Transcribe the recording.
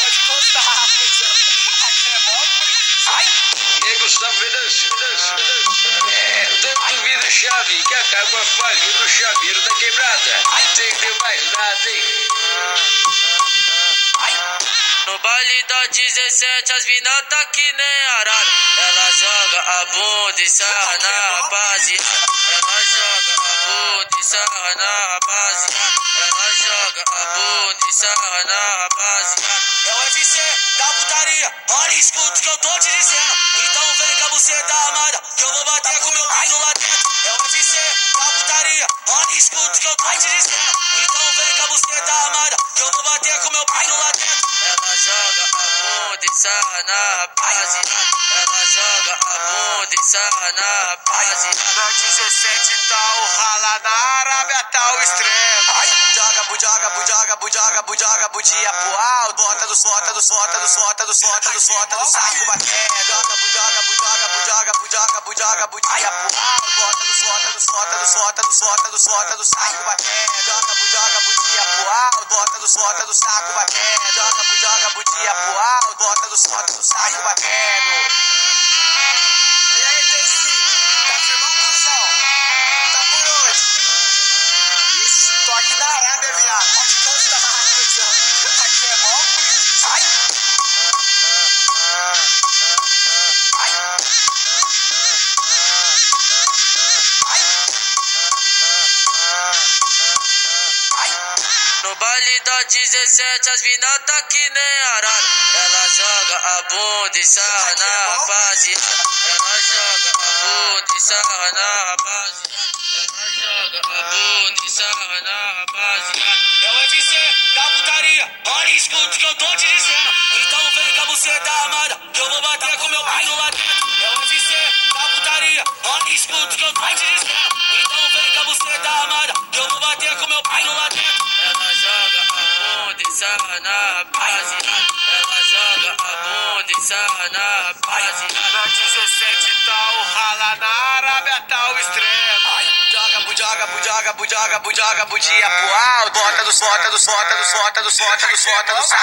pode encostar, cuzão. Aqui é mó brisa. Ai! Nego Gustavo Venâncio. Tanto vira chave que acaba falindo o chaveiro da quebrada. Entendeu mais nada, hein? No baile da 17 as mina tá que nem arara. Ela joga a bunda e sarra na rapaziada. Ela joga a bunda e sarra na rapaziada. Ela joga a bunda e sarra na rapaziada. É o UFC da putaria. Olha, escuta o que eu tô te dizendo. Então vem com a buceta armada, que eu vou bater com meu pinto lá dentro. É o UFC da putaria. Olha, escuta o que eu tô te dizendo. Então vem com a buceta armada, que eu vou bater com meu pinto lá dentro. Ela joga a bunda e sarra na rapaziada. Ela joga a bunda e sarra na rapaziada. Da 17 tá o rala na Arábia, tá o extremo. Ai, joga, bujoga, bujoga, bujoga, bujoga, budia pro alto. Bota do sota, do sota, do sota, do sota, do sota, do saco batendo. Joga, bujoga, bujoga, bujoga, bujoga, bujoga, budia pro alto. Bota do sota, do sota, do sota, do sota, do sota, do saco batendo. Joga, bujoga, budia pro alto. Bota do sota, do saco batendo. Joga, bujoga, budia pro alto. Bota do sota, do saco batendo. E aí, Tessi? Tá firmão, cuzão? Tá por onde? Ixi, tô aqui na Arábia, viado. Pode encostar, cuzão. Aqui é mó brisa. Ai! Ai! Ai! No baile da 17 as mina tá que nem arara. Ela joga a bunda e sarra na rapaziada. Ela joga a bunda e sarra na rapaziada. Ela joga a bunda e sarra na rapaziada. É o UFC da putaria. Olha, escuta o que eu tô te dizendo. Então vem com a buceta armada, que eu vou bater com meu pinto lá dentro. É o UFC da putaria. Olha, escuta o que eu tô te dizendo. Então vem com a buceta armada, que eu vou bater com meu pinto lá dentro. Ela joga a bunda e sarra na rapaziada. Ela joga a bunda e sarra na rapaziada. Da 17 tá o rala na Arábia, tá o extremo. Ai, joga, bujoga, bujoga, bujoga, bujoga, budia pro alto. Bota do sota, do sota, do sota, do sota, do sota, do saco.